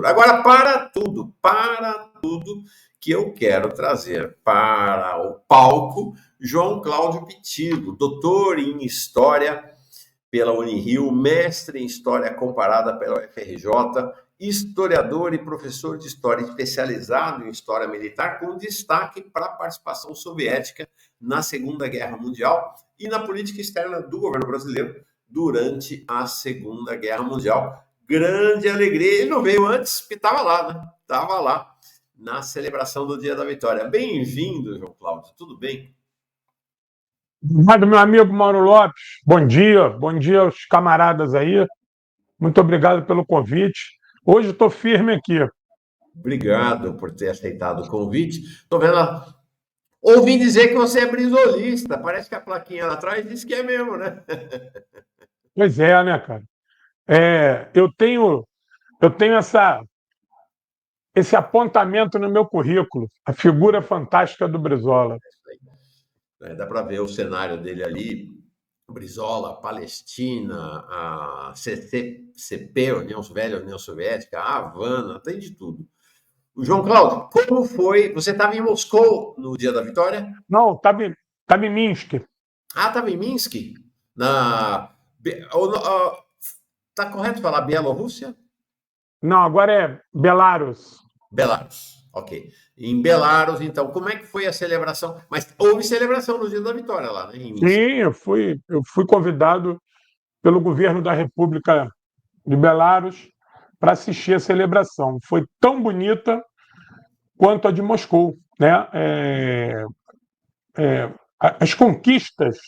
Agora, para tudo que eu quero trazer para o palco João Cláudio Pitilo, doutor em História pela Unirio, mestre em História Comparada pela UFRJ, historiador e professor de História especializado em História Militar, com destaque para a participação soviética na Segunda Guerra Mundial e na política externa do governo brasileiro durante a Segunda Guerra Mundial. Grande alegria. Ele não veio antes, porque estava lá, né? Estava lá na celebração do Dia da Vitória. Bem-vindo, João Cláudio. Tudo bem? Obrigado, meu amigo Mauro Lopes. Bom dia aos camaradas aí. Muito obrigado pelo convite. Hoje estou firme aqui. Obrigado por ter aceitado o convite. Estou vendo. Ouvi dizer que você é brisolista. Parece que a plaquinha lá atrás diz que é mesmo, né? Pois é, né, cara? Eu tenho esse apontamento no meu currículo, a figura fantástica do Brizola. Dá para ver o cenário dele ali. Brizola, Palestina, a CCP, União Velha, União Soviética, a Havana, tem de tudo. O João Cláudio, como foi? Você estava em Moscou no Dia da Vitória? Não, estava em Minsk. Ah, estava em Minsk? Na... Tá correto falar Bielorrússia? Não, agora é Belarus. Belarus, ok. Em Belarus, então, como é que foi a celebração? Mas houve celebração no Dia da Vitória lá, né, em Minsk? Sim, eu fui convidado pelo governo da República de Belarus para assistir a celebração. Foi tão bonita quanto a de Moscou, né? As conquistas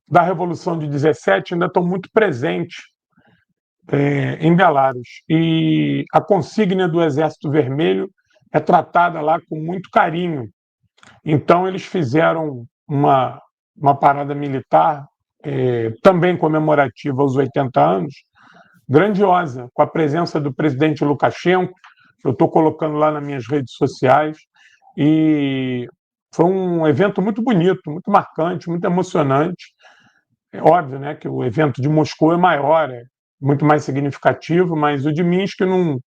da Revolução de 17 ainda estão muito presentes em Belarus e a consígnia do Exército Vermelho é tratada lá com muito carinho. Então eles fizeram uma parada militar também comemorativa aos 80 anos, grandiosa, com a presença do presidente Lukashenko. Eu estou colocando lá nas minhas redes sociais. E foi um evento muito bonito, muito marcante, muito emocionante. É óbvio, né, que o evento de Moscou é maior, é muito mais significativo, mas o de Minsk não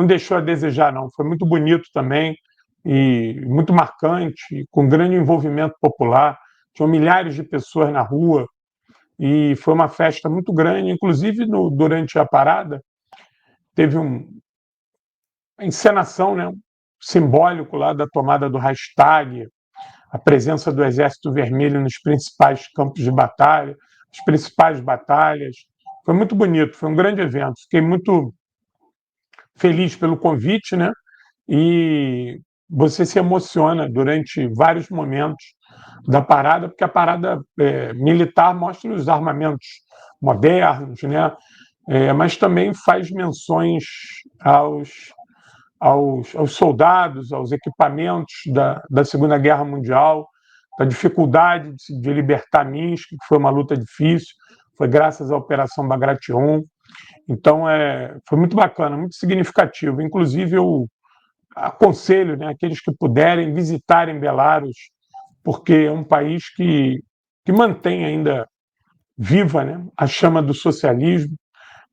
deixou a desejar, não. Foi muito bonito também e muito marcante, com grande envolvimento popular. Tinham milhares de pessoas na rua e foi uma festa muito grande. Inclusive, durante a parada, teve uma encenação, né, simbólico lá da tomada do Reichstag, a presença do Exército Vermelho nos principais campos de batalha, as principais batalhas. Foi muito bonito, foi um grande evento. Fiquei muito feliz pelo convite, né? E você se emociona durante vários momentos da parada, porque a parada militar mostra os armamentos modernos, né? Mas também faz menções aos soldados, aos equipamentos da Segunda Guerra Mundial, da dificuldade de libertar Minsk, que foi uma luta difícil, foi graças à Operação Bagration. Então, foi muito bacana, muito significativo. Inclusive, eu aconselho, né, aqueles que puderem visitarem Belarus, porque é um país que mantém ainda viva, né, a chama do socialismo,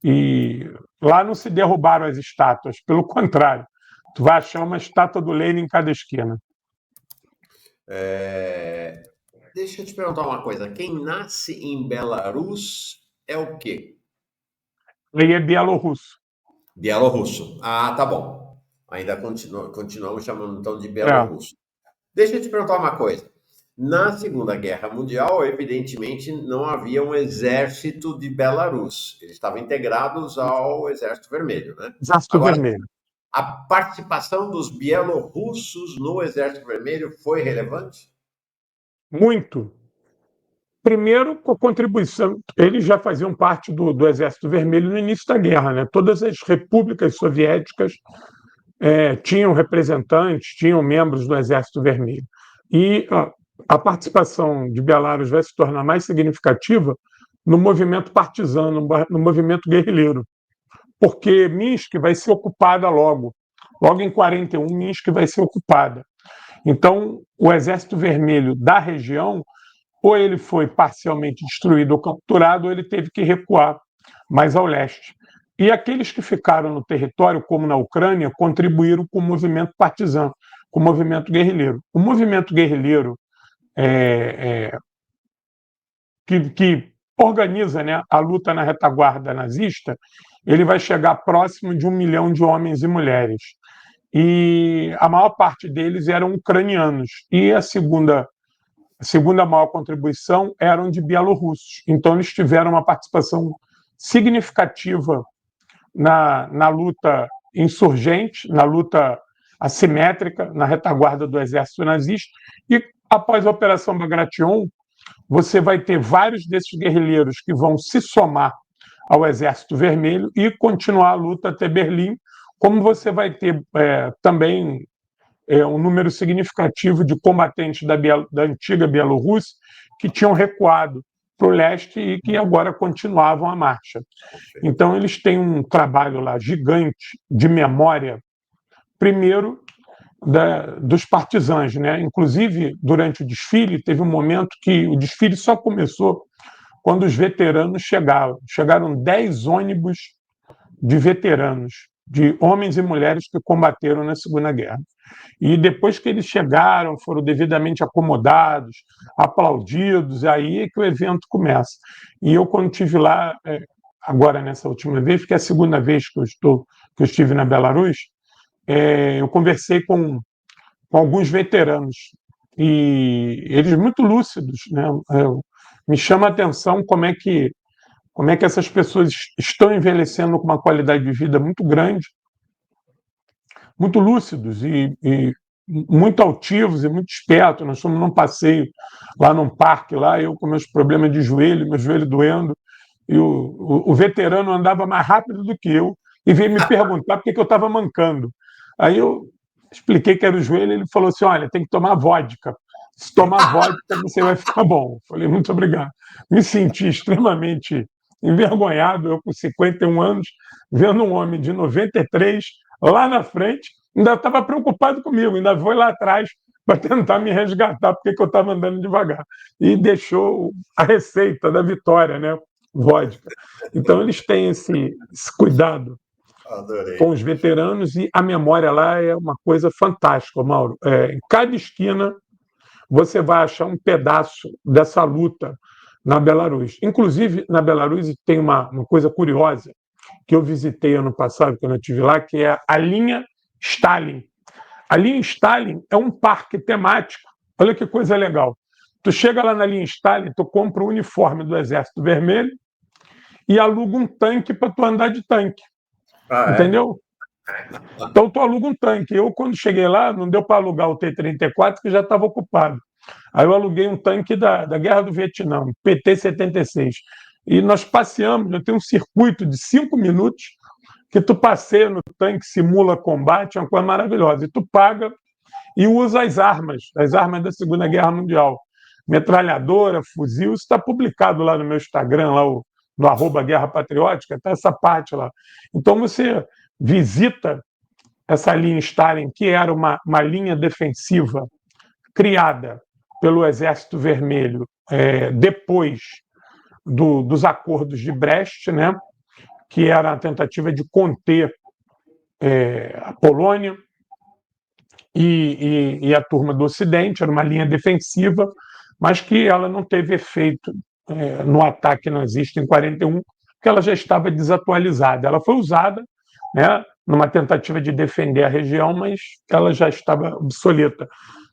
e lá não se derrubaram as estátuas, pelo contrário, tu vai achar uma estátua do Lenin em cada esquina. Deixa eu te perguntar uma coisa. Quem nasce em Belarus é o quê? Ele é bielorrusso. Bielorrusso. Ah, tá bom. Ainda continuamos chamando então de É. Bielorrusso. Deixa eu te perguntar uma coisa. Na Segunda Guerra Mundial, evidentemente, não havia um exército de Belarus. Eles estavam integrados ao Exército Vermelho, né? Exército Agora, Vermelho. a participação dos bielorrussos no Exército Vermelho foi relevante? Muito. Primeiro, com a contribuição, eles já faziam parte do Exército Vermelho no início da guerra, né? Todas as repúblicas soviéticas tinham representantes, tinham membros do Exército Vermelho. E a participação de Belarus vai se tornar mais significativa no movimento partisano, no movimento guerrilheiro, porque Minsk vai ser ocupada logo em 41, Minsk vai ser ocupada. Então, o Exército Vermelho da região, ou ele foi parcialmente destruído ou capturado, ou ele teve que recuar mais ao leste. E aqueles que ficaram no território, como na Ucrânia, contribuíram com o movimento partisano, com o movimento guerrilheiro. O movimento guerrilheiro que organiza, né, a luta na retaguarda nazista, ele vai chegar próximo de 1 milhão de homens e mulheres. E a maior parte deles eram ucranianos. E a segunda maior contribuição eram de bielorrussos. Então, eles tiveram uma participação significativa na luta insurgente, na luta assimétrica, na retaguarda do exército nazista. E, após a Operação Bagration, você vai ter vários desses guerrilheiros que vão se somar ao Exército Vermelho e continuar a luta até Berlim, como você vai ter também um número significativo de combatentes da antiga Bielorrússia que tinham recuado para o leste e que agora continuavam a marcha. Então, eles têm um trabalho lá gigante de memória, primeiro, dos partisãos, né? Inclusive, durante o desfile, teve um momento que o desfile só começou quando os veteranos chegaram. Chegaram 10 ônibus de veteranos, de homens e mulheres que combateram na Segunda Guerra. E depois que eles chegaram, foram devidamente acomodados, aplaudidos, aí é que o evento começa. E eu, quando estive lá, agora nessa última vez, que é a segunda vez que eu estive na Belarus, eu conversei com alguns veteranos e eles muito lúcidos, né? Me chama a atenção como é que essas pessoas estão envelhecendo com uma qualidade de vida muito grande, muito lúcidos e muito altivos e muito espertos. Nós fomos num passeio lá num parque, lá eu com meus problemas de joelho, meu joelho doendo, e o veterano andava mais rápido do que eu e veio me perguntar por que eu estava mancando. Aí eu expliquei que era o joelho, ele falou assim: olha, tem que tomar vodka. Se tomar vodka, você vai ficar bom. Falei, muito obrigado. Me senti extremamente envergonhado, eu com 51 anos, vendo um homem de 93 lá na frente, ainda estava preocupado comigo, ainda foi lá atrás para tentar me resgatar porque eu estava andando devagar. E deixou a receita da vitória, né? Vodka. Então, eles têm esse cuidado com Adorei. os veteranos e a memória lá é uma coisa fantástica, Mauro. Em cada esquina você vai achar um pedaço dessa luta na Belarus. Inclusive, na Belarus tem uma coisa curiosa que eu visitei ano passado, quando eu estive lá, que é a linha Stalin. A linha Stalin é um parque temático. Olha que coisa legal. Tu chega lá na linha Stalin, tu compra o uniforme do Exército Vermelho e aluga um tanque para tu andar de tanque. Ah, é? Entendeu? Então tu aluga um tanque. Eu, quando cheguei lá, não deu para alugar o T-34, que já estava ocupado. Aí eu aluguei um tanque da Guerra do Vietnã, um PT-76. E nós passeamos, eu tenho um circuito de 5 minutos que tu passeia no tanque, simula combate, é uma coisa maravilhosa. E tu paga e usa as armas da Segunda Guerra Mundial. Metralhadora, fuzil, isso está publicado lá no meu Instagram, lá no @Guerra Patriótica, está essa parte lá. Então você visita essa linha Stalin, que era uma linha defensiva criada pelo Exército Vermelho depois dos acordos de Brest, né, que era a tentativa de conter a Polônia e a turma do Ocidente, era uma linha defensiva, mas que ela não teve efeito no ataque nazista em 41, porque ela já estava desatualizada. Ela foi usada, né, numa tentativa de defender a região, mas ela já estava obsoleta.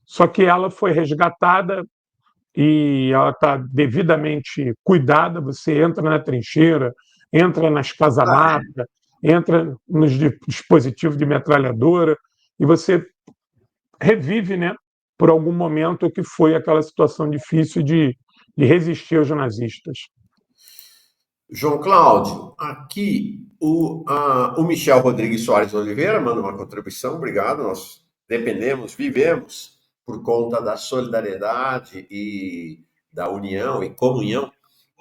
Só que ela foi resgatada e ela está devidamente cuidada. Você entra na trincheira, entra nas Ah, casamatas, entra nos dispositivos de metralhadora e você revive, né, por algum momento o que foi aquela situação difícil de resistir aos nazistas. João Cláudio, aqui o Michel Rodrigues Soares Oliveira manda uma contribuição, obrigado. Nós dependemos, vivemos por conta da solidariedade e da união e comunhão,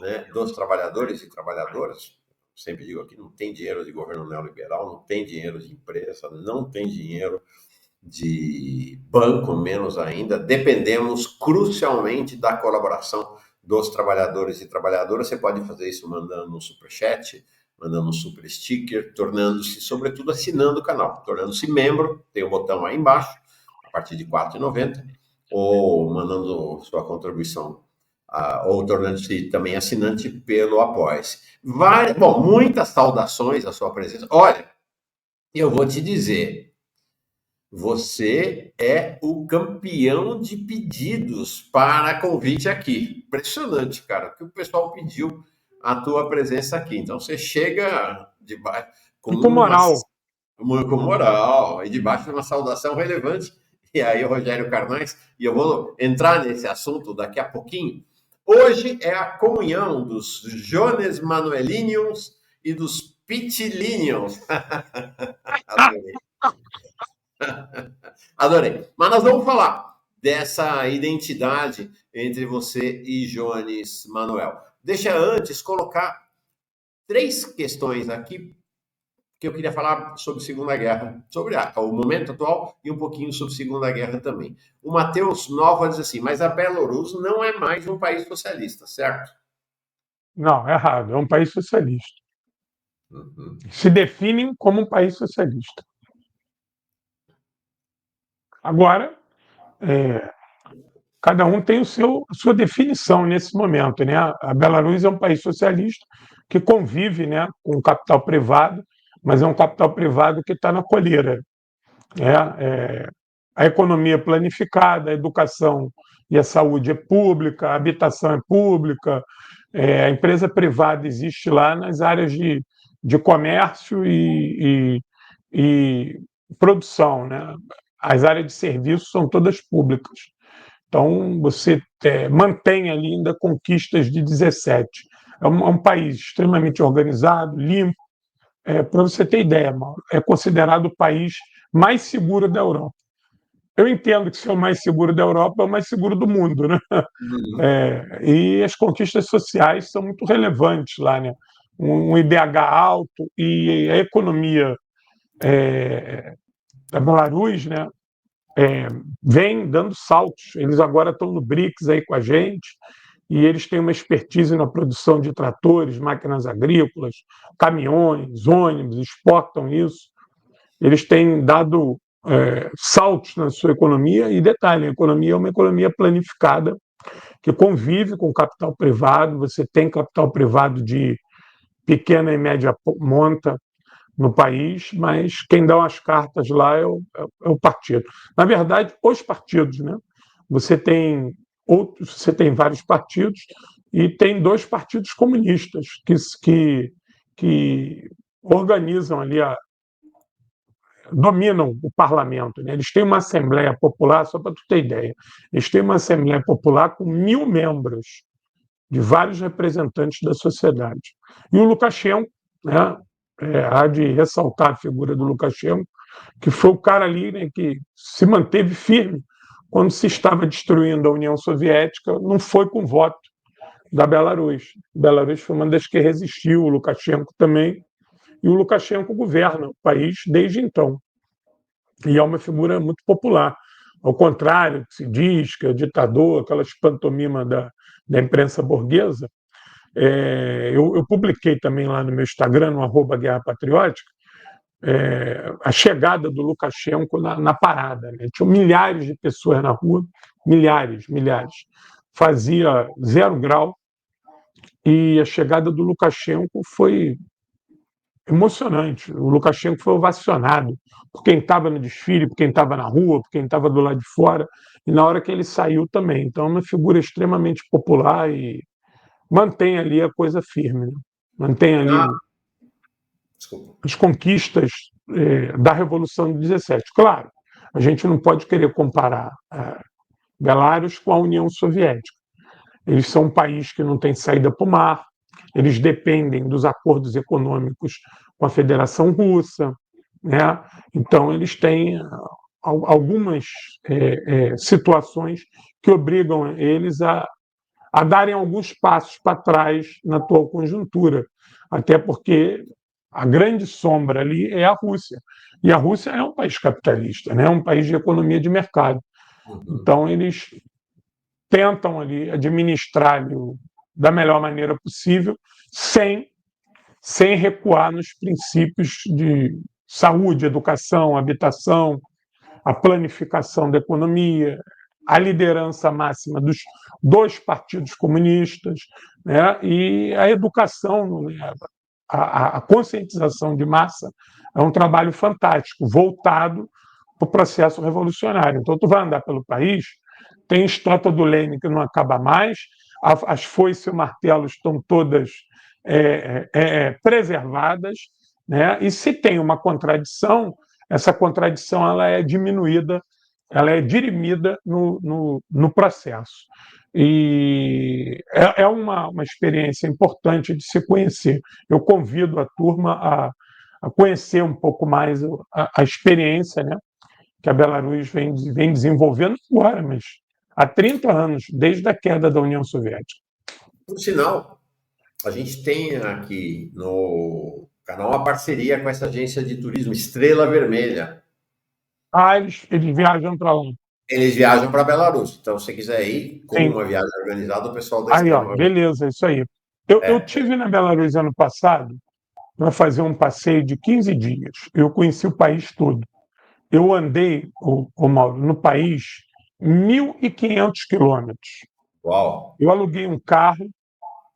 né, dos trabalhadores e trabalhadoras. Sempre digo aqui, não tem dinheiro de governo neoliberal, não tem dinheiro de empresa, não tem dinheiro de banco, menos ainda. Dependemos crucialmente da colaboração dos trabalhadores e trabalhadoras. Você pode fazer isso mandando um superchat mandando um super sticker, tornando-se, sobretudo, assinando o canal, tornando-se membro, tem o botão aí embaixo, a partir de R$ 4,90, ou mandando sua contribuição, ou tornando-se também assinante pelo Apoia-se. Bom, muitas saudações à sua presença. Olha, eu vou te dizer, você é o campeão de pedidos para convite aqui. Impressionante, cara, que o pessoal pediu a tua presença aqui. Então você chega com com moral. com moral e debaixo de uma saudação relevante. E aí, Rogério Carnais, e eu vou entrar nesse assunto daqui a pouquinho. Hoje é a comunhão dos Jones Manuelinions e dos Pitilinions. Adorei. Adorei. Mas nós vamos falar dessa identidade entre você e Jones Manuel. Deixa antes colocar 3 questões aqui que eu queria falar sobre Segunda Guerra, sobre o momento atual e um pouquinho sobre Segunda Guerra também. O Matheus Nova diz assim, mas a Belarus não é mais um país socialista, certo? Não, é errado. É um país socialista. Uhum. Se definem como um país socialista. Agora, cada um tem a sua definição nesse momento, né? A Belarus é um país socialista que convive, né, com o capital privado, mas é um capital privado que está na coleira. A economia é planificada, a educação e a saúde é pública, a habitação é pública, a empresa privada existe lá nas áreas de comércio e produção, né? As áreas de serviço são todas públicas. Então, você mantém ali ainda conquistas de 17. É um país extremamente organizado, limpo. Para você ter ideia, Mauro, é considerado o país mais seguro da Europa. Eu entendo que se é o mais seguro da Europa, é o mais seguro do mundo, né? Uhum. E as conquistas sociais são muito relevantes lá, né? Um IDH alto e a economia da Belarus, né, vem dando saltos. Eles agora estão no BRICS aí com a gente e eles têm uma expertise na produção de tratores, máquinas agrícolas, caminhões, ônibus, exportam isso. Eles têm dado saltos na sua economia e, detalhe, a economia é uma economia planificada que convive com o capital privado, você tem capital privado de pequena e média monta no país, mas quem dá as cartas lá é o partido. Na verdade, os partidos, né? Você tem vários partidos e tem 2 partidos comunistas que organizam ali, dominam o parlamento, né? Eles têm uma Assembleia Popular, só para tu ter ideia, eles têm uma Assembleia Popular com 1.000 membros de vários representantes da sociedade. E o Lukashenko, né, há de ressaltar a figura do Lukashenko, que foi o cara ali, né, que se manteve firme quando se estava destruindo a União Soviética, não foi com voto da Belarus. Belarus foi uma das que resistiu, o Lukashenko também, e o Lukashenko governa o país desde então. E é uma figura muito popular. Ao contrário, que se diz que é ditador, aquela pantomima da imprensa burguesa, eu publiquei também lá no meu Instagram, no @Guerra Patriótica, a chegada do Lukashenko na parada. Né? Tinham milhares de pessoas na rua, milhares, milhares. Fazia 0 grau e a chegada do Lukashenko foi emocionante. O Lukashenko foi ovacionado por quem estava no desfile, por quem estava na rua, por quem estava do lado de fora, e na hora que ele saiu também. Então, é uma figura extremamente popular e mantém ali a coisa firme, né? Mantém ali Ah, desculpa. as conquistas da Revolução de 17. Claro, a gente não pode querer comparar Belarus com a União Soviética. Eles são um país que não tem saída para o mar, eles dependem dos acordos econômicos com a Federação Russa, né? Então, eles têm algumas situações que obrigam eles a darem alguns passos para trás na atual conjuntura, até porque a grande sombra ali é a Rússia. E a Rússia é um país capitalista, né? É um país de economia de mercado. Uhum. Então, eles tentam ali administrar ali da melhor maneira possível, sem sem recuar nos princípios de saúde, educação, habitação, a planificação da economia, a liderança máxima dos dois partidos comunistas, né? E a educação, né? A conscientização de massa é um trabalho fantástico, voltado para o processo revolucionário. Então, tu vai andar pelo país, tem estátua do Lênin que não acaba mais, as foices e o martelo estão todas preservadas, né? E se tem uma contradição, essa contradição ela é diminuída, ela é dirimida no processo. E é uma experiência importante de se conhecer. Eu convido a turma a conhecer um pouco mais a experiência, né, que a Belarus vem desenvolvendo agora, mas há 30 anos, desde a queda da União Soviética. Por sinal, a gente tem aqui no canal uma parceria com essa agência de turismo Estrela Vermelha. Ah, eles viajam para lá. Eles viajam para Belarus. Então, se você quiser ir com Sim. uma viagem organizada, o pessoal da Aí, ó, Estrela beleza, isso aí. Eu tive na Belarus ano passado para fazer um passeio de 15 dias. Eu conheci o país todo. Eu andei, Mauro, no país 1.500 quilômetros. Uau! Eu aluguei um carro,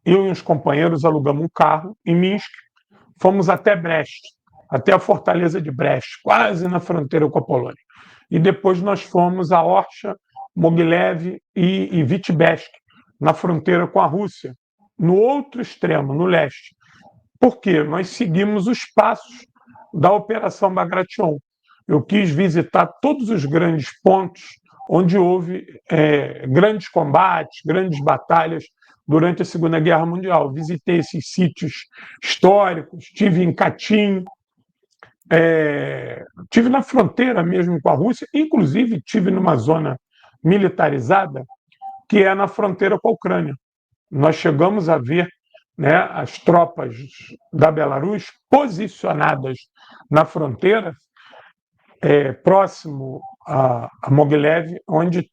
eu e uns companheiros alugamos um carro em Minsk, fomos até Brest, até a fortaleza de Brest, quase na fronteira com a Polônia. E depois nós fomos a Orsha, Mogilev e Vitebsk, na fronteira com a Rússia, no outro extremo, no leste. Por quê? Nós seguimos os passos da Operação Bagration. Eu quis visitar todos os grandes pontos onde houve grandes combates, grandes batalhas durante a Segunda Guerra Mundial. Visitei esses sítios históricos, estive em Katyn, estive na fronteira mesmo com a Rússia, inclusive estive numa zona militarizada que é na fronteira com a Ucrânia. Nós chegamos a ver, né, as tropas da Belarus posicionadas na fronteira, próximo a Mogilev, onde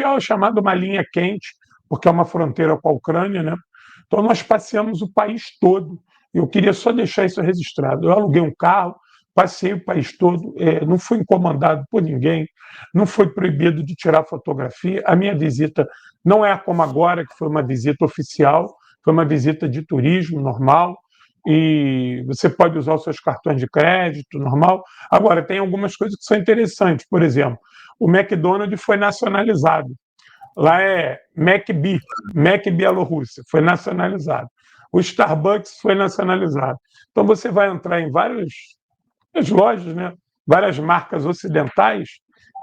é chamado uma linha quente, porque é uma fronteira com a Ucrânia, né? Então nós passeamos o país todo. Eu queria só deixar isso registrado. Eu aluguei um carro, passei o país todo, não fui incomodado por ninguém, não foi proibido de tirar fotografia. A minha visita não é como agora, que foi uma visita oficial, foi uma visita de turismo normal, e você pode usar os seus cartões de crédito normal. Agora, tem algumas coisas que são interessantes. Por exemplo, o McDonald's foi nacionalizado. Lá é Mac Bielorrússia, foi nacionalizado. O Starbucks foi nacionalizado. Então você vai entrar em várias lojas, né? Várias marcas ocidentais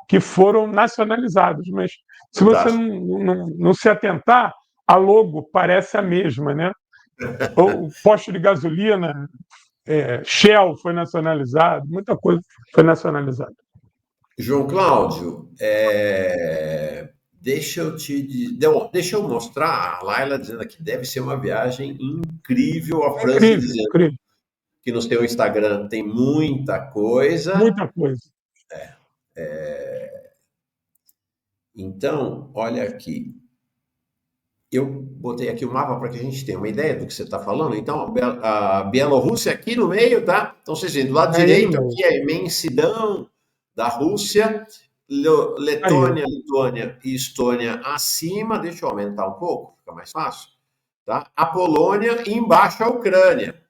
que foram nacionalizadas. Mas se você não se atentar, a logo parece a mesma, né? O posto de gasolina, Shell foi nacionalizado, muita coisa foi nacionalizada. João Cláudio, deixa eu mostrar a Laila dizendo que deve ser uma viagem incrível, a França dizendo Incrível. que no seu Instagram tem muita coisa. Muita coisa. Então, olha aqui. Eu botei aqui o mapa para que a gente tenha uma ideia do que você está falando. Então, a Bielorrússia aqui no meio, tá? Então, vocês veem, do lado direito aqui é a imensidão da Rússia, Letônia, Lituânia e Estônia acima. Deixa eu aumentar um pouco, fica mais fácil. Tá? A Polônia e embaixo a Ucrânia.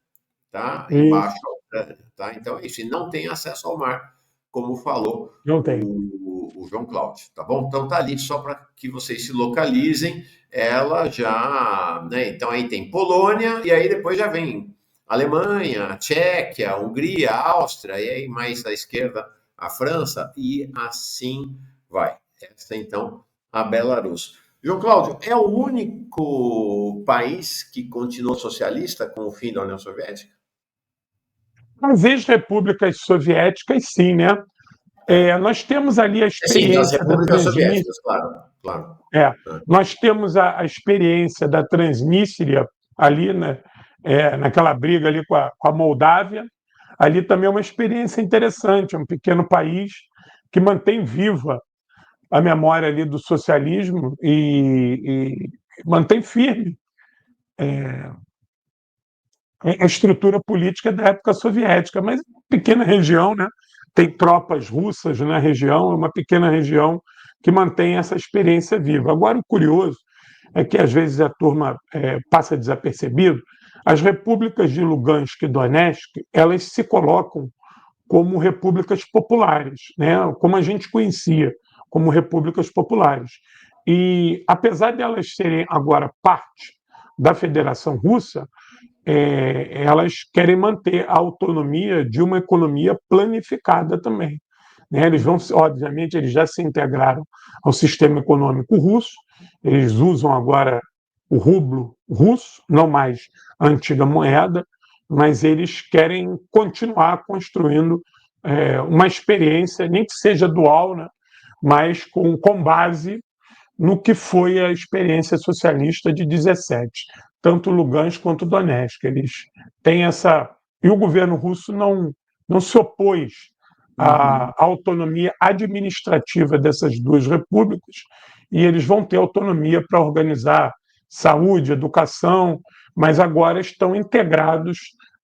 Tá? Embaixo a Ucrânia. Tá? Então, é isso. E não tem acesso ao mar, como falou o João Cláudio. Tá bom? Então, tá ali só para que vocês se localizem. Ela já, né? Então aí tem Polônia e aí depois já vem Alemanha, Tchequia, Hungria, Áustria e aí mais à esquerda a França e assim vai. Essa então a Belarus. João Cláudio, é o único país que continuou socialista com o fim da União Soviética? As ex-repúblicas soviéticas, sim, né? Nós temos ali a Sim, das experiência da repúblicas Transnistria. soviéticas, claro. Nós temos a experiência da Transnistria ali, né? Naquela briga ali com a Moldávia. Ali também é uma experiência interessante, é um pequeno país que mantém viva a memória ali do socialismo e mantém firme a estrutura política da época soviética, mas uma pequena região, né? Tem tropas russas na região, é uma pequena região que mantém essa experiência viva. Agora, o curioso é que às vezes a turma passa desapercebido. As repúblicas de Lugansk e Donetsk, elas se colocam como repúblicas populares, né? Como a gente conhecia, como repúblicas populares. E apesar de elas serem agora parte da Federação Russa, elas querem manter a autonomia de uma economia planificada também, né? Eles vão, obviamente, eles já se integraram ao sistema econômico russo, eles usam agora o rublo russo, não mais a antiga moeda, mas eles querem continuar construindo uma experiência, nem que seja dual, né? Mas com base no que foi a experiência socialista de 17, tanto Lugansk quanto Donetsk. Eles têm essa. E o governo russo não se opôs à autonomia administrativa dessas duas repúblicas, e eles vão ter autonomia para organizar saúde, educação, mas agora estão integrados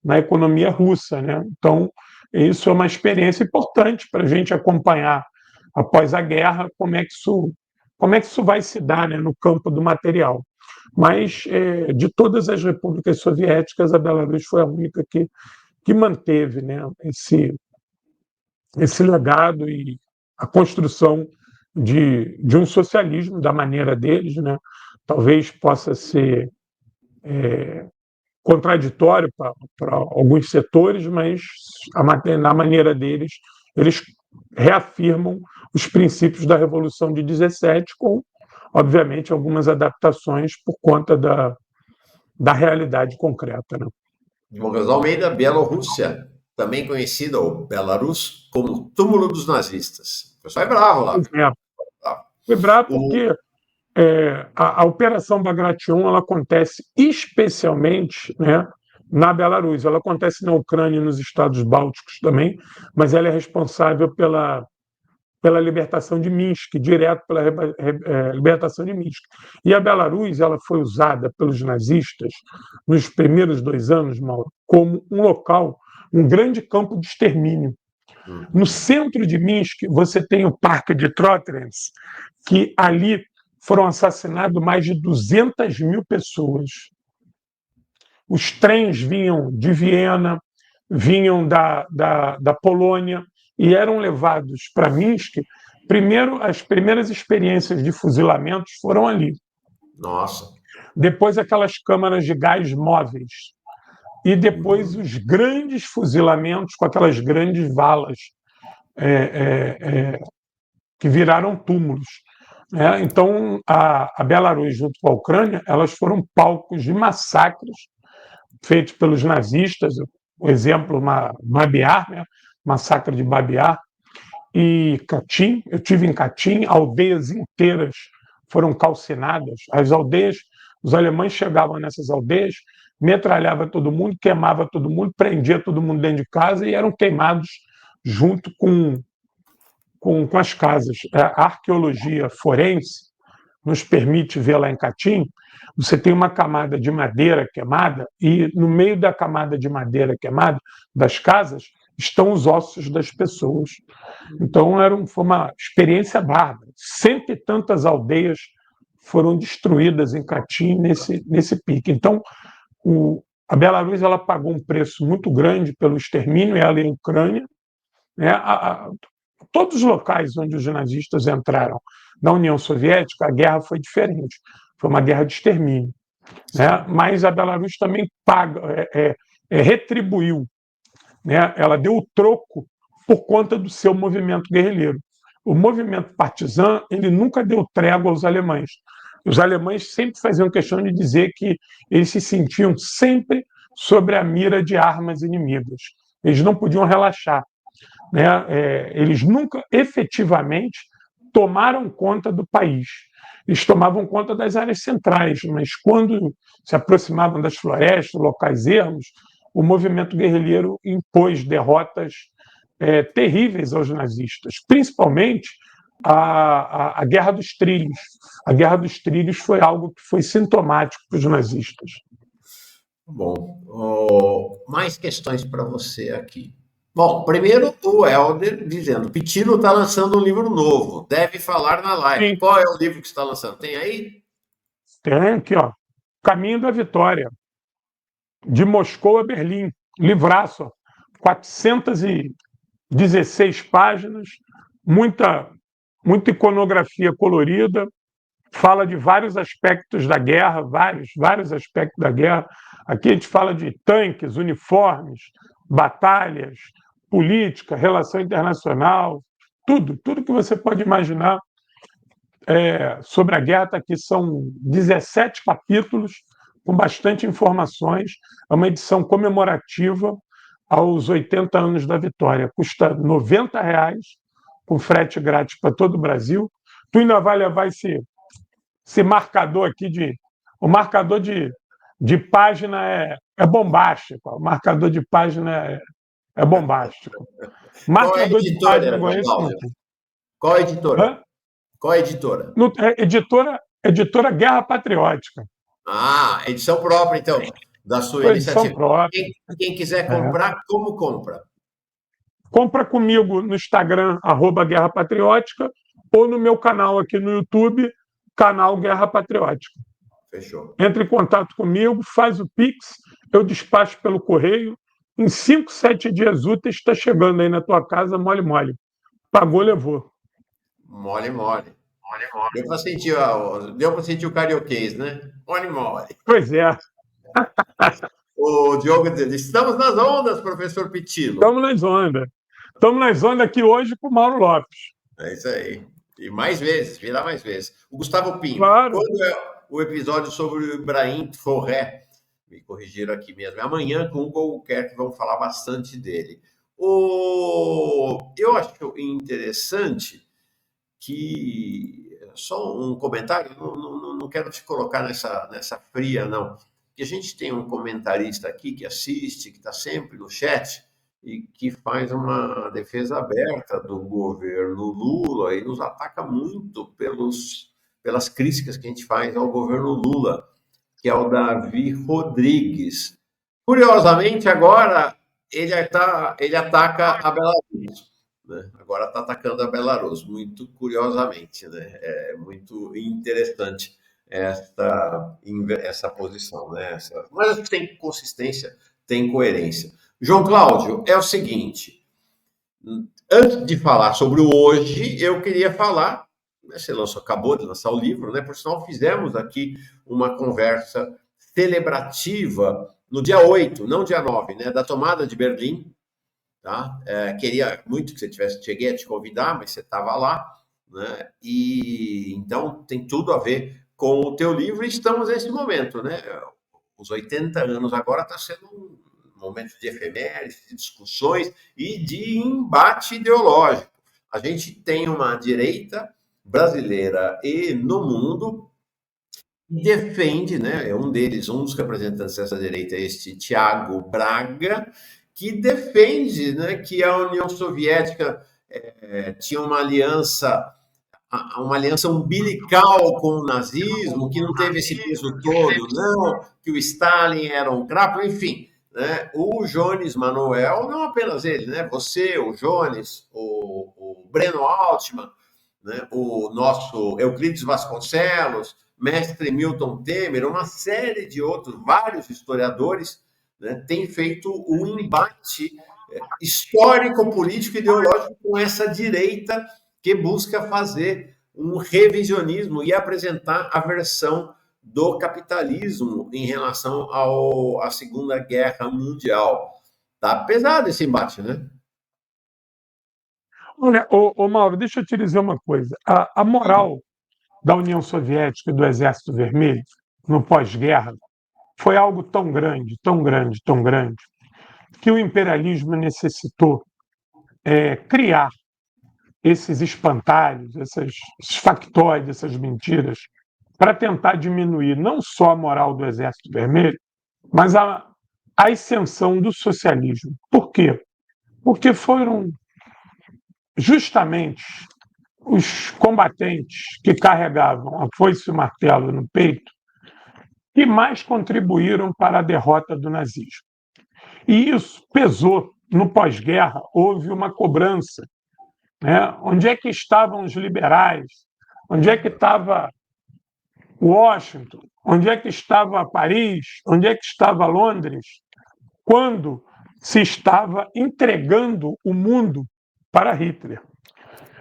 na economia russa, né? Então, isso é uma experiência importante para a gente acompanhar após a guerra como é que isso vai se dar, né, no campo do material. Mas, de todas as repúblicas soviéticas, a Belarus foi a única que manteve, né, esse legado e a construção de um socialismo da maneira deles, né? Talvez possa ser contraditório para alguns setores, mas na maneira deles, eles reafirmam os princípios da Revolução de 17, com, obviamente, algumas adaptações por conta da realidade concreta. Né? Lucas Almeida, Bielorrússia, também conhecida, ou Belarus, como túmulo dos nazistas. O pessoal é bravo lá. Foi bravo porque a Operação Bagration ela acontece especialmente, né, na Belarus. Ela acontece na Ucrânia e nos Estados Bálticos também, mas ela é responsável pela libertação de Minsk, direto pela libertação de Minsk. E a Belarus ela foi usada pelos nazistas nos primeiros 2 anos, Mauro, como um local, um grande campo de extermínio. No centro de Minsk, você tem o Parque de Trotrens, que ali foram assassinadas mais de 200 mil pessoas. Os trens vinham de Viena, vinham da Polônia e eram levados para Minsk. Primeiro, as primeiras experiências de fuzilamentos foram ali. Nossa. Depois, aquelas câmaras de gás móveis. E depois, os grandes fuzilamentos com aquelas grandes valas que viraram túmulos. Então, a Belarus, junto com a Ucrânia, elas foram palcos de massacres feitos pelos nazistas. O exemplo, Babi Yar, né? Massacre de Babi Yar, e Katyn. Eu tive em Katyn, aldeias inteiras foram calcinadas. As aldeias, os alemães chegavam nessas aldeias, metralhava todo mundo, queimava todo mundo, prendia todo mundo dentro de casa e eram queimados junto com as casas. A arqueologia forense nos permite ver lá em Katyn, você tem uma camada de madeira queimada e no meio da camada de madeira queimada das casas estão os ossos das pessoas. Então foi uma experiência bárbara. 100 e tantas aldeias foram destruídas em Katyn nesse pique. Então, a Belarus ela pagou um preço muito grande pelo extermínio, ela e a Ucrânia, né? Todos os locais onde os nazistas entraram na União Soviética, a guerra foi diferente. Foi uma guerra de extermínio. Né? Mas a Belarus também retribuiu. Né? Ela deu o troco por conta do seu movimento guerrilheiro. O movimento partizan ele nunca deu trégua aos alemães. Os alemães sempre faziam questão de dizer que eles se sentiam sempre sobre a mira de armas inimigas. Eles não podiam relaxar. Né? Eles nunca efetivamente tomaram conta do país. Eles tomavam conta das áreas centrais, mas quando se aproximavam das florestas, locais ermos, o movimento guerrilheiro impôs derrotas terríveis aos nazistas, principalmente a Guerra dos Trilhos. A Guerra dos Trilhos foi algo que foi sintomático para os nazistas. Bom, mais questões para você aqui. Bom, primeiro o Helder dizendo, Pitilo está lançando um livro novo, deve falar na live. Sim, Qual é o livro que está lançando? Tem aí? tem aqui, ó. Caminho da Vitória, de Moscou a Berlim. Livraço, ó. 416 páginas, muita, muita iconografia colorida, fala de vários aspectos da guerra, vários aspectos da guerra. Aqui a gente fala de tanques, uniformes, batalhas, política, relação internacional, tudo que você pode imaginar sobre a guerra está aqui. São 17 capítulos com bastante informações. É uma edição comemorativa aos 80 anos da vitória. Custa R$ 90, com frete grátis para todo o Brasil. Tu ainda vai levar esse marcador aqui de. O marcador de página é bombástico. O marcador de página é bombástico. Qual é a Marcador de página editora, igual esse não Cláudio? tem. Qual a editora? Hã? Qual a editora? Editora Guerra Patriótica. Ah, edição própria, então, da sua Foi edição iniciativa. própria. Quem quiser É. comprar, como compra? Compra comigo no Instagram, @Guerra Patriótica, ou no meu canal aqui no YouTube, canal Guerra Patriótica. Fechou. Entre em contato comigo, faz o Pix, eu despacho pelo correio. Em 5, 7 dias úteis está chegando aí na tua casa, mole, mole. Pagou, levou. Mole, mole. Deu para sentir o carioquês, né? Mole, mole. Pois é, O Diogo diz, estamos nas ondas, professor Pitilo. estamos nas ondas. Estamos nas ondas aqui hoje com o Mauro Lopes. É isso aí. E mais vezes, virá mais vezes. O Gustavo Pinho, Claro. quando é o episódio sobre o Ibrahim Forré? Me corrigiram aqui mesmo. É amanhã com o Hugo Albuquerque, vamos falar bastante dele. Eu acho interessante que, só um comentário, não quero te colocar nessa fria, não. Que a gente tem um comentarista aqui que assiste, que está sempre no chat e que faz uma defesa aberta do governo Lula e nos ataca muito pelas críticas que a gente faz ao governo Lula, que é o Davi Rodrigues. Curiosamente, agora ele ataca a Belarus, né? Agora está atacando a Belarus, muito curiosamente, né? É muito interessante essa posição, né? Mas acho que tem consistência, tem coerência. João Cláudio, é o seguinte, antes de falar sobre o hoje, eu queria falar, né, você acabou de lançar o livro, né? Por sinal, fizemos aqui uma conversa celebrativa no dia 8, não dia 9, né? Da tomada de Berlim, tá? Queria muito que você cheguei a te convidar, mas você estava lá, né? E então tem tudo a ver com o teu livro e estamos nesse momento, né? Os 80 anos agora está sendo um momento de efemérides, de discussões e de embate ideológico. A gente tem uma direita brasileira e no mundo defende, né? Um dos representantes dessa direita é este Tiago Braga, que defende, né, que a União Soviética tinha uma aliança umbilical com o nazismo, que não teve esse peso todo, não, que o Stalin era um crapo, enfim. Né? O Jones Manuel, não apenas ele, né? Você, o Jones, o Breno Altman, né? O nosso Euclides Vasconcelos, mestre Milton Temer, uma série de outros, vários historiadores, né, têm feito um embate histórico, político e ideológico com essa direita que busca fazer um revisionismo e apresentar a versão do capitalismo em relação à Segunda Guerra Mundial. Tá pesado esse embate, né? Olha, Mauro, deixa eu te dizer uma coisa. A moral da União Soviética e do Exército Vermelho no pós-guerra foi algo tão grande, tão grande, tão grande, que o imperialismo necessitou criar esses espantalhos, esses factóides, essas mentiras, para tentar diminuir não só a moral do Exército Vermelho, mas a ascensão do socialismo. Por quê? Porque foram justamente os combatentes que carregavam a foice e o martelo no peito que mais contribuíram para a derrota do nazismo. E isso pesou no pós-guerra, houve uma cobrança, né? Onde é que estavam os liberais? Onde é que estava Washington? Onde é que estava Paris? Onde é que estava Londres? Quando se estava entregando o mundo para Hitler.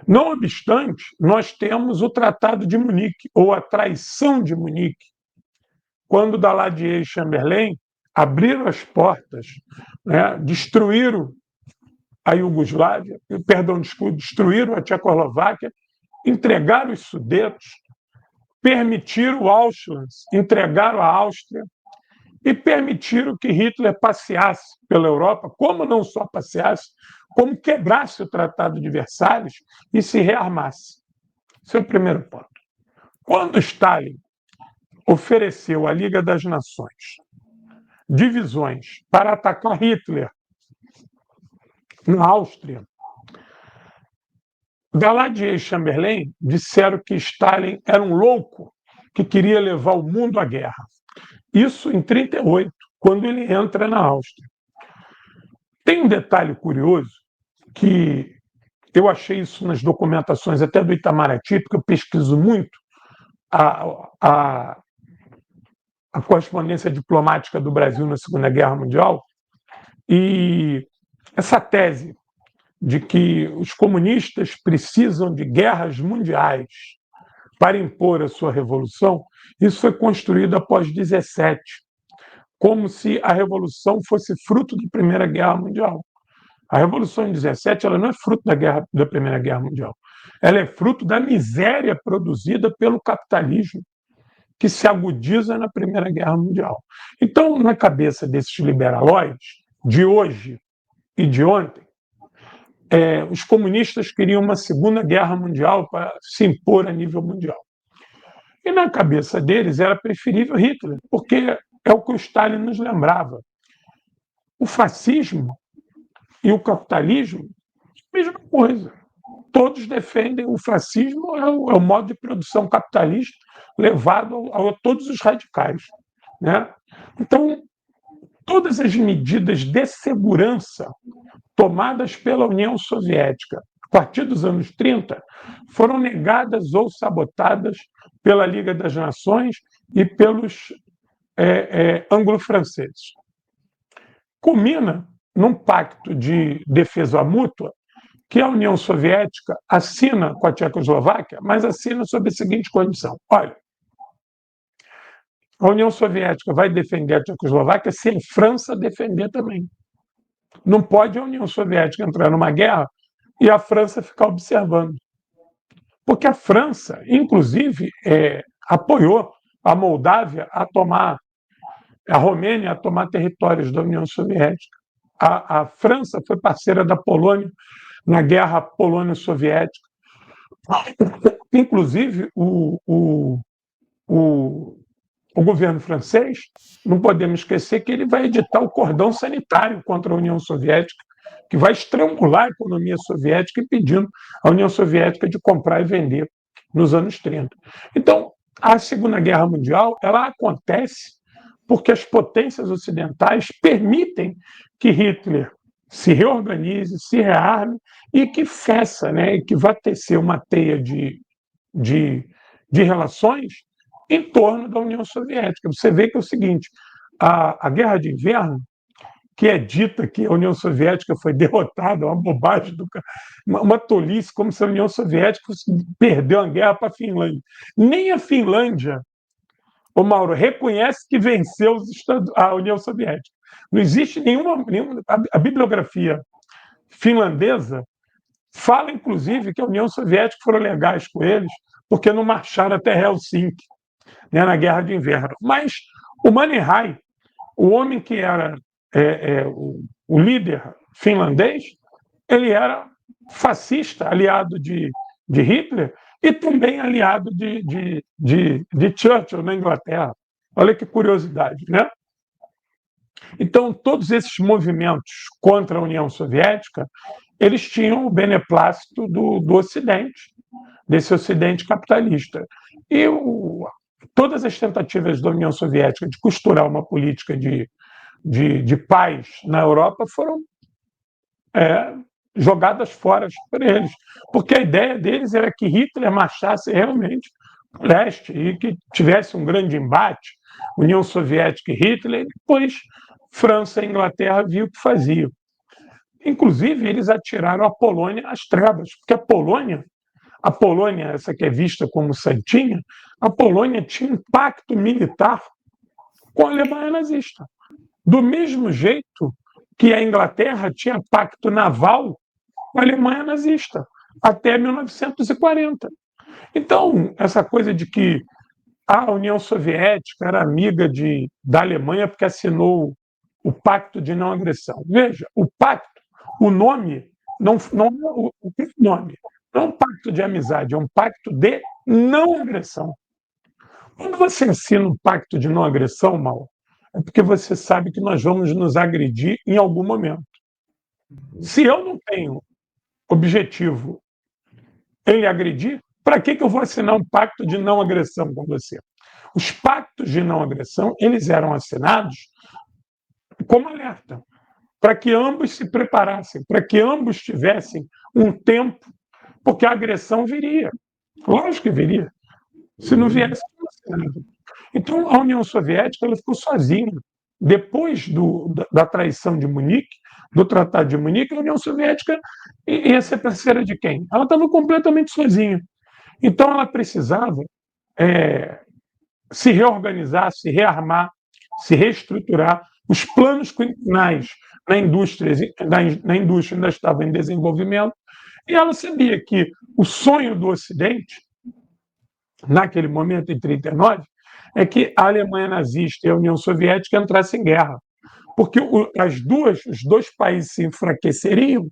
Não obstante, nós temos o Tratado de Munique, ou a Traição de Munique, quando Daladier e Chamberlain abriram as portas, né, destruíram a Iugoslávia, perdão, destruíram a Tchecoslováquia, entregaram os Sudetos, permitiram Auschwitz, entregaram a Áustria e permitiram que Hitler passeasse pela Europa, como não só passeasse, como quebrasse o Tratado de Versalhes e se rearmasse. Esse é o primeiro ponto. Quando Stalin ofereceu à Liga das Nações divisões para atacar Hitler na Áustria, Daladier e Chamberlain disseram que Stalin era um louco que queria levar o mundo à guerra. Isso em 1938, quando ele entra na Áustria. Tem um detalhe curioso que eu achei isso nas documentações até do Itamaraty, porque eu pesquiso muito a correspondência diplomática do Brasil na Segunda Guerra Mundial, e essa tese de que os comunistas precisam de guerras mundiais para impor a sua revolução, isso foi construído após 17, como se a revolução fosse fruto da Primeira Guerra Mundial. A revolução em 17 ela não é fruto da Primeira Guerra Mundial. Ela é fruto da miséria produzida pelo capitalismo, que se agudiza na Primeira Guerra Mundial. Então, na cabeça desses liberalóides, de hoje e de ontem, os comunistas queriam uma Segunda Guerra Mundial para se impor a nível mundial. E na cabeça deles era preferível Hitler, porque é o que o Stalin nos lembrava. O fascismo e o capitalismo, mesma coisa. Todos defendem o fascismo, é o modo de produção capitalista levado a todos os radicais, né? Então, todas as medidas de segurança tomadas pela União Soviética a partir dos anos 30 foram negadas ou sabotadas pela Liga das Nações e pelos anglo-franceses. Culmina num pacto de defesa mútua que a União Soviética assina com a Tchecoslováquia, mas assina sob a seguinte condição: olha, a União Soviética vai defender a Tchecoslováquia se a França defender também. Não pode a União Soviética entrar numa guerra e a França ficar observando. Porque a França, inclusive, apoiou a Moldávia a tomar, a Romênia a tomar territórios da União Soviética. A França foi parceira da Polônia na guerra polônia-soviética. Inclusive, o governo francês, não podemos esquecer que ele vai editar o cordão sanitário contra a União Soviética, que vai estrangular a economia soviética, impedindo a União Soviética de comprar e vender nos anos 30. Então, a Segunda Guerra Mundial ela acontece porque as potências ocidentais permitem que Hitler se reorganize, se rearme e que faça, né, que vá tecer uma teia de relações em torno da União Soviética. Você vê que é o seguinte, a Guerra de Inverno, que é dita que a União Soviética foi derrotada, uma bobagem, uma tolice, como se a União Soviética perdeu a guerra para a Finlândia. Nem a Finlândia, o Mauro, reconhece que venceu a União Soviética. Não existe nenhuma a bibliografia finlandesa fala, inclusive, que a União Soviética foram legais com eles porque não marcharam até Helsinki, né, na Guerra de Inverno. Mas o Mannerheim, o homem que era o líder finlandês, ele era fascista, aliado de Hitler, e também aliado de Churchill na Inglaterra. Olha que curiosidade, né? Então, todos esses movimentos contra a União Soviética, eles tinham o beneplácito do Ocidente, desse Ocidente capitalista. E todas as tentativas da União Soviética de costurar uma política de paz na Europa foram jogadas fora por eles, porque a ideia deles era que Hitler marchasse realmente para o leste e que tivesse um grande embate, União Soviética e Hitler, e depois França e Inglaterra viam o que faziam. Inclusive, eles atiraram a Polônia às trevas, porque a Polônia, essa que é vista como santinha, a Polônia tinha um pacto militar com a Alemanha nazista. Do mesmo jeito que a Inglaterra tinha pacto naval com a Alemanha nazista, até 1940. Então, essa coisa de que a União Soviética era amiga da Alemanha porque assinou o Pacto de Não Agressão. Veja, o pacto, o nome, não o nome, não é um pacto de amizade, é um pacto de não agressão. Quando você assina um pacto de não agressão, Mal, é porque você sabe que nós vamos nos agredir em algum momento. Se eu não tenho objetivo em agredir, para que eu vou assinar um pacto de não agressão com você? Os pactos de não agressão, eles eram assinados como alerta, para que ambos se preparassem, para que ambos tivessem um tempo, porque a agressão viria. Lógico que viria. Se não viesse, não assinado. Então, a União Soviética ela ficou sozinha. Depois da traição de Munique, do Tratado de Munique, a União Soviética ia ser parceira de quem? Ela estava completamente sozinha. Então, ela precisava se reorganizar, se rearmar, se reestruturar. Os planos quinquenais na indústria ainda estavam em desenvolvimento, e ela sabia que o sonho do Ocidente, naquele momento, em 1939, é que a Alemanha nazista e a União Soviética entrassem em guerra, porque os dois países se enfraqueceriam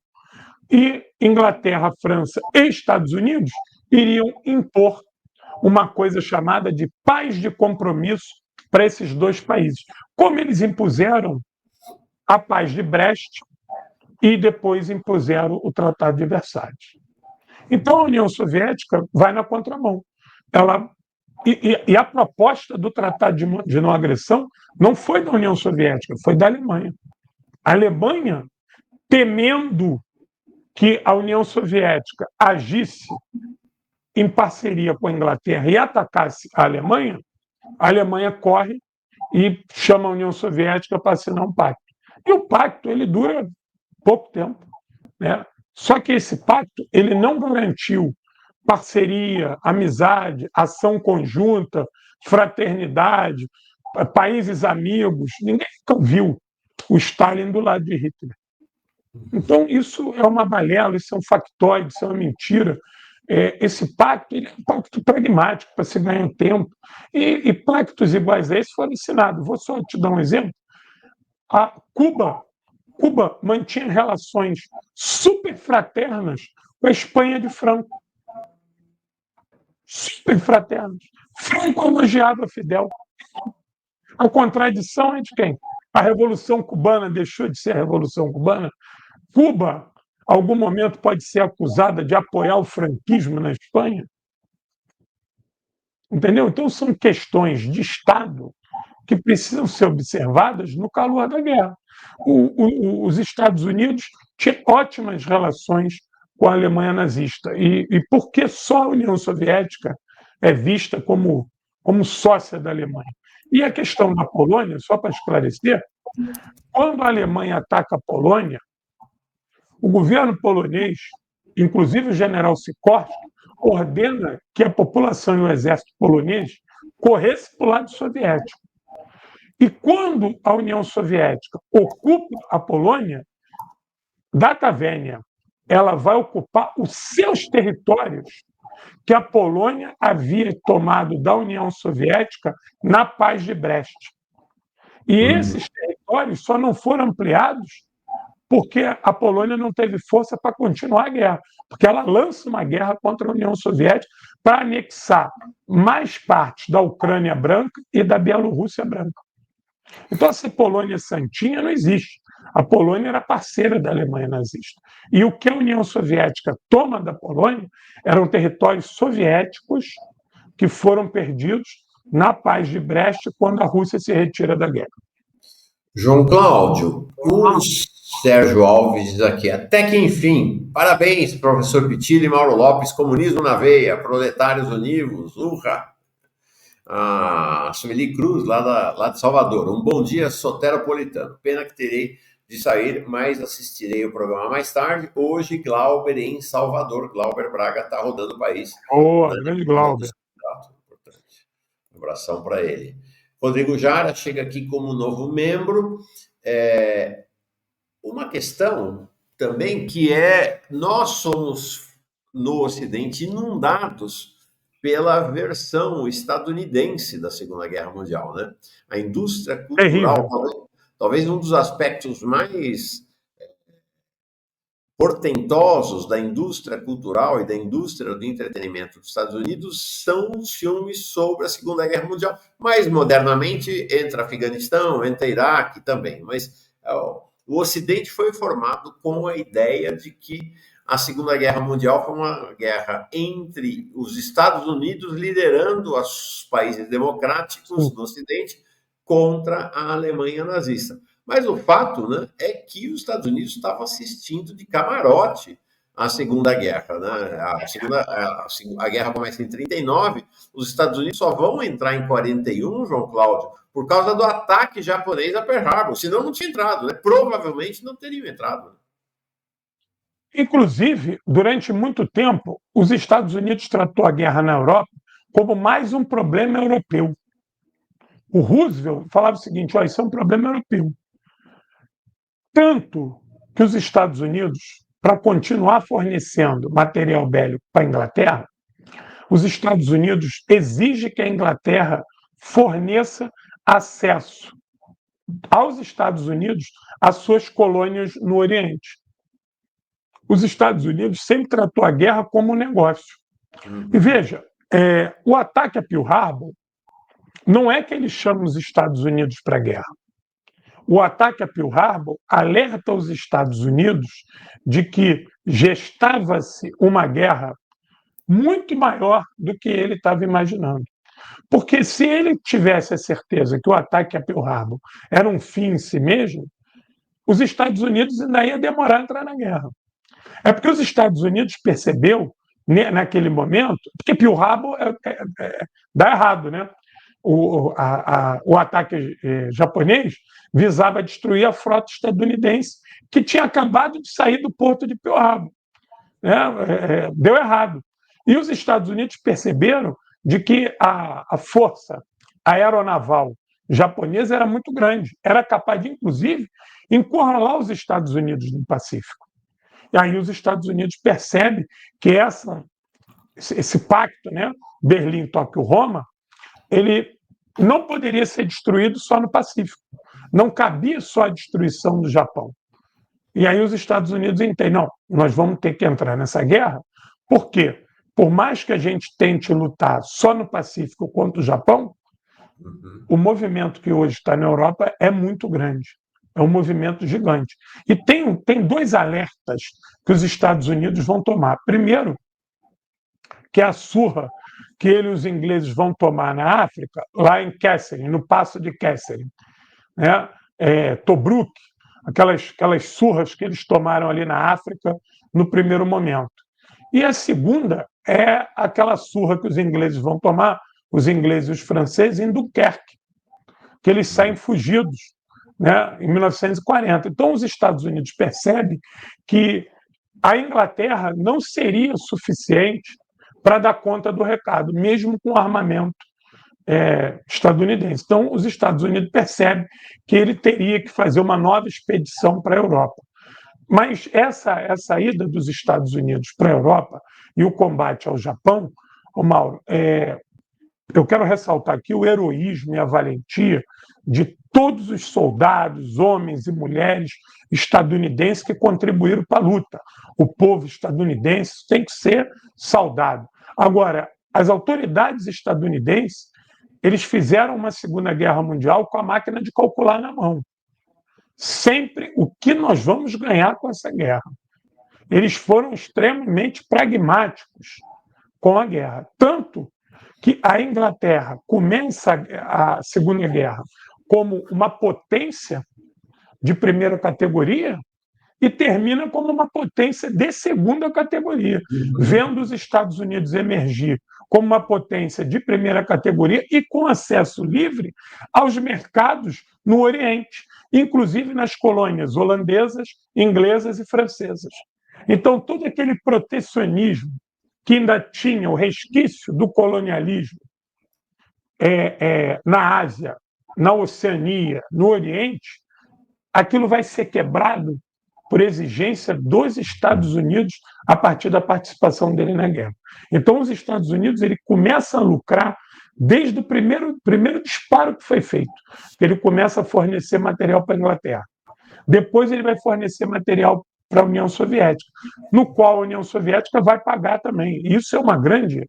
e Inglaterra, França e Estados Unidos iriam impor uma coisa chamada de paz de compromisso para esses dois países. Como eles impuseram a paz de Brest e depois impuseram o Tratado de Versalhes. Então a União Soviética vai na contramão. E a proposta do Tratado de Não Agressão não foi da União Soviética, foi da Alemanha. A Alemanha, temendo que a União Soviética agisse em parceria com a Inglaterra e atacasse a Alemanha corre e chama a União Soviética para assinar um pacto. E o pacto ele dura pouco tempo, né? Só que esse pacto ele não garantiu parceria, amizade, ação conjunta, fraternidade, países amigos. Ninguém viu o Stalin do lado de Hitler. Então, isso é uma balela, isso é um factoide, isso é uma mentira. Esse pacto ele é um pacto pragmático para se ganhar tempo. E pactos iguais a esse foram ensinados. Vou só te dar um exemplo. Cuba mantinha relações super fraternas com a Espanha de Franco. Super fraternas. Franco elogiava Fidel. A contradição é de quem? A Revolução Cubana deixou de ser a Revolução Cubana? Cuba, algum momento, pode ser acusada de apoiar o franquismo na Espanha? Entendeu? Então, são questões de Estado que precisam ser observadas no calor da guerra. Os Estados Unidos tinham ótimas relações com a Alemanha nazista. E por que só a União Soviética é vista como sócia da Alemanha? E a questão da Polônia, só para esclarecer, quando a Alemanha ataca a Polônia, o governo polonês, inclusive o general Sikorski, ordena que a população e o exército polonês corresse para o lado soviético. E quando a União Soviética ocupa a Polônia, data vênia, ela vai ocupar os seus territórios que a Polônia havia tomado da União Soviética na Paz de Brest. E esses territórios só não foram ampliados porque a Polônia não teve força para continuar a guerra, porque ela lança uma guerra contra a União Soviética para anexar mais partes da Ucrânia branca e da Bielorrússia branca. Então, essa Polônia santinha não existe. A Polônia era parceira da Alemanha nazista. E o que a União Soviética toma da Polônia eram territórios soviéticos que foram perdidos na paz de Brest, quando a Rússia se retira da guerra. João Cláudio, o Sérgio Alves diz aqui, até que enfim, parabéns, professor Pitilli e Mauro Lopes, comunismo na veia, proletários univos, urra! A Sueli Cruz, lá de Salvador, um bom dia soteropolitano, pena que terei de sair, mas assistirei o programa mais tarde, hoje Glauber em Salvador, Glauber Braga está rodando o país. Grande Glauber. Importante. Um abração para ele. Rodrigo Jara chega aqui como novo membro. Uma questão também que nós somos, no Ocidente, inundados pela versão estadunidense da Segunda Guerra Mundial, né? A indústria cultural, talvez um dos aspectos mais portentosos da indústria cultural e da indústria do entretenimento dos Estados Unidos são os filmes sobre a Segunda Guerra Mundial. Mais modernamente, entra Afeganistão, entra Iraque também, mas o Ocidente foi formado com a ideia de que a Segunda Guerra Mundial foi uma guerra entre os Estados Unidos liderando os países democráticos do Ocidente contra a Alemanha nazista. Mas o fato, né, é que os Estados Unidos estavam assistindo de camarote a Segunda Guerra. Né? A guerra começa em 39, os Estados Unidos só vão entrar em 41, João Cláudio, por causa do ataque japonês a Pearl Harbor. Senão não tinha entrado, né? Provavelmente não teriam entrado. Inclusive, durante muito tempo, os Estados Unidos tratou a guerra na Europa como mais um problema europeu. O Roosevelt falava o seguinte, isso é um problema europeu. Tanto que os Estados Unidos, para continuar fornecendo material bélico para a Inglaterra, os Estados Unidos exigem que a Inglaterra forneça acesso aos Estados Unidos às suas colônias no Oriente. Os Estados Unidos sempre tratou a guerra como um negócio. E veja, o ataque a Pearl Harbor não é que ele chama os Estados Unidos para a guerra. O ataque a Pearl Harbor alerta os Estados Unidos de que gestava-se uma guerra muito maior do que ele estava imaginando. Porque se ele tivesse a certeza que o ataque a Pearl Harbor era um fim em si mesmo, os Estados Unidos ainda ia demorar a entrar na guerra. É porque os Estados Unidos percebeu, naquele momento, porque Pearl Harbor dá errado, né? O ataque japonês visava destruir a frota estadunidense que tinha acabado de sair do porto de Pearl Harbor. Deu errado. E os Estados Unidos perceberam de que a força aeronaval japonesa era muito grande, era capaz de, inclusive, encurralar os Estados Unidos no Pacífico. E aí os Estados Unidos percebem que esse pacto, né, Berlim, Tóquio, Roma, ele não poderia ser destruído só no Pacífico. Não cabia só a destruição do Japão. E aí os Estados Unidos entendem, não, nós vamos ter que entrar nessa guerra, porque por mais que a gente tente lutar só no Pacífico contra o Japão, o movimento que hoje está na Europa é muito grande. É um movimento gigante. E tem dois alertas que os Estados Unidos vão tomar. Primeiro, que é a surra que ele e os ingleses vão tomar na África, lá em Kesselring, no Passo de Kesselring, né? Tobruk, aquelas surras que eles tomaram ali na África no primeiro momento. E a segunda é aquela surra que os ingleses vão tomar, os ingleses e os franceses, em Dunkerque, que eles saem fugidos, né, em 1940. Então, os Estados Unidos percebem que a Inglaterra não seria suficiente para dar conta do recado, mesmo com armamento estadunidense. Então, os Estados Unidos percebem que ele teria que fazer uma nova expedição para a Europa. Mas essa ida dos Estados Unidos para a Europa e o combate ao Japão, Mauro, eu quero ressaltar aqui o heroísmo e a valentia de todos os soldados, homens e mulheres estadunidenses que contribuíram para a luta. O povo estadunidense tem que ser saudado. Agora, as autoridades estadunidenses, eles fizeram uma Segunda Guerra Mundial com a máquina de calcular na mão. Sempre o que nós vamos ganhar com essa guerra. Eles foram extremamente pragmáticos com a guerra. Tanto que a Inglaterra começa a Segunda Guerra como uma potência de primeira categoria e termina como uma potência de segunda categoria, vendo os Estados Unidos emergir como uma potência de primeira categoria e com acesso livre aos mercados no Oriente, inclusive nas colônias holandesas, inglesas e francesas. Então, todo aquele protecionismo que ainda tinha o resquício do colonialismo na Ásia, na Oceania, no Oriente, aquilo vai ser quebrado por exigência dos Estados Unidos a partir da participação dele na guerra. Então, os Estados Unidos ele começa a lucrar desde o primeiro disparo que foi feito. Ele começa a fornecer material para a Inglaterra. Depois ele vai fornecer material para a União Soviética, no qual a União Soviética vai pagar também. Isso é uma grande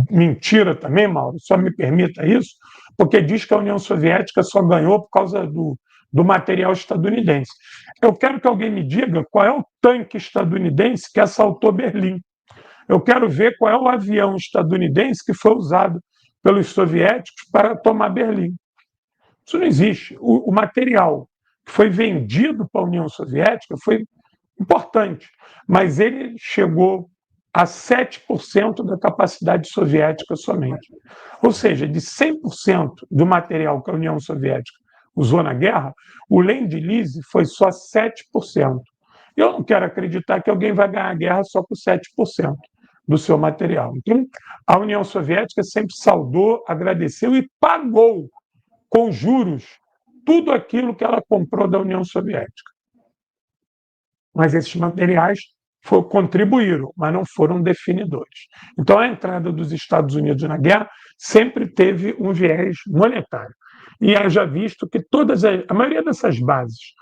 mentira também, Mauro, só me permita isso, porque diz que a União Soviética só ganhou por causa do material estadunidense. Eu quero que alguém me diga qual é o tanque estadunidense que assaltou Berlim. Eu quero ver qual é o avião estadunidense que foi usado pelos soviéticos para tomar Berlim. Isso não existe. O material que foi vendido para a União Soviética foi importante, mas ele chegou a 7% da capacidade soviética somente. Ou seja, de 100% do material que a União Soviética usou na guerra, o Lend-Lease foi só 7%. Eu não quero acreditar que alguém vai ganhar a guerra só com 7% do seu material. Então, a União Soviética sempre saudou, agradeceu e pagou com juros tudo aquilo que ela comprou da União Soviética. Mas esses materiais contribuíram, mas não foram definidores. Então, a entrada dos Estados Unidos na guerra sempre teve um viés monetário. E haja visto que a maioria dessas bases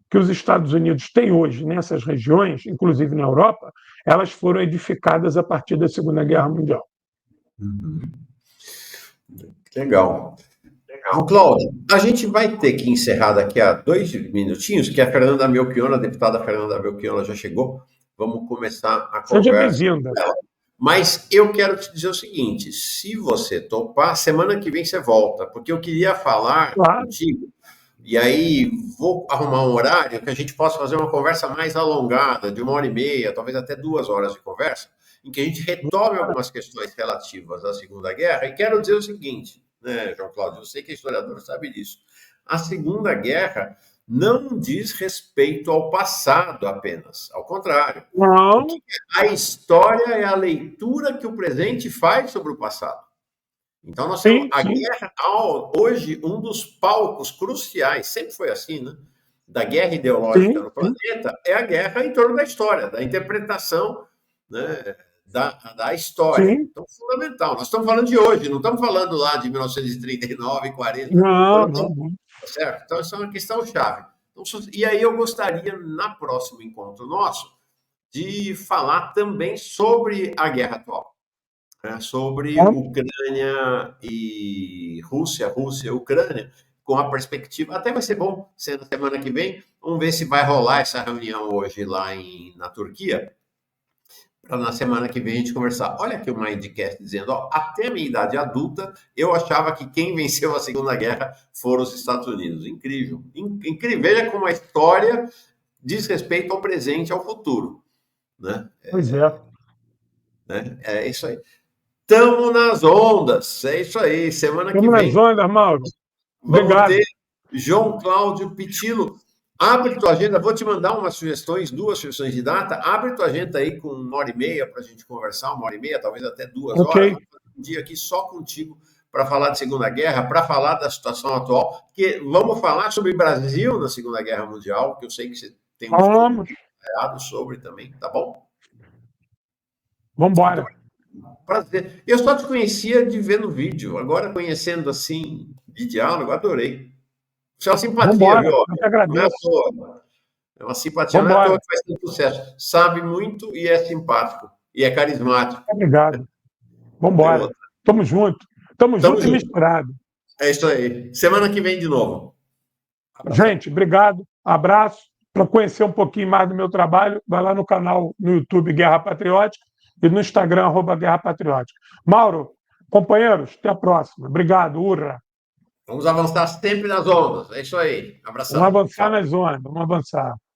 que os Estados Unidos têm hoje nessas regiões, inclusive na Europa, elas foram edificadas a partir da Segunda Guerra Mundial. Legal. Cláudio, a gente vai ter que encerrar daqui a 2 minutinhos, que a Fernanda Melchiona, a deputada Fernanda Melchiona já chegou. Vamos começar a conversa. Seja bem-vinda. Mas eu quero te dizer o seguinte, se você topar, semana que vem você volta, porque eu queria falar contigo, e aí vou arrumar um horário que a gente possa fazer uma conversa mais alongada, de 1h30, talvez até 2 horas de conversa, em que a gente retome algumas questões relativas à Segunda Guerra, e quero dizer o seguinte, né, João Cláudio, eu sei que historiador sabe disso, a Segunda Guerra não diz respeito ao passado apenas, ao contrário. Não. A história é a leitura que o presente faz sobre o passado. Então, nós temos a guerra, hoje, um dos palcos cruciais, sempre foi assim, né? Da guerra ideológica no planeta, é a guerra em torno da história, da interpretação, né, da história. Então, fundamental. Nós estamos falando de hoje, não estamos falando lá de 1939, 40. Não. Certo? Então, essa é uma questão chave. Então, e aí eu gostaria, na próximo encontro nosso, de falar também sobre a guerra atual, né? Sobre Ucrânia e Rússia, Rússia e Ucrânia, com a perspectiva, até vai ser bom ser na semana que vem, vamos ver se vai rolar essa reunião hoje lá na Turquia, para na semana que vem a gente conversar. Olha aqui o Mindcast dizendo, até a minha idade adulta, eu achava que quem venceu a Segunda Guerra foram os Estados Unidos. Incrível. Incrível. Veja como a história diz respeito ao presente e ao futuro. Né? Pois é. É isso aí. Estamos nas ondas. É isso aí. Semana que vem. Estamos nas ondas, Mauro. Obrigado. Vamos ter João Cláudio Pitillo. Abre tua agenda, vou te mandar umas sugestões, 2 sugestões de data. Abre tua agenda aí com 1h30 para a gente conversar, 1h30, talvez até 2 horas. Um dia aqui só contigo para falar de Segunda Guerra, para falar da situação atual. Que vamos falar sobre Brasil na Segunda Guerra Mundial, que eu sei que você tem um estudo sobre também, tá bom? Vamos embora. Prazer. Eu só te conhecia de ver no vídeo, agora conhecendo assim, de diálogo, adorei. Isso é uma simpatia, viu? Eu te agradeço. É uma simpatia, não é à toa que faz tanto sucesso. Sabe muito e é simpático. E é carismático. Obrigado. Vamos embora. Tamo junto. Tamo junto e misturado. É isso aí. Semana que vem de novo. Gente, obrigado. Abraço. Para conhecer um pouquinho mais do meu trabalho, vai lá no canal no YouTube Guerra Patriótica e no Instagram @Guerra Patriótica. Mauro, Companheiros, até a próxima. Obrigado, Urra. Vamos avançar sempre nas ondas. É isso aí. Vamos Abração. avançar Tchau. nas zonas, vamos avançar.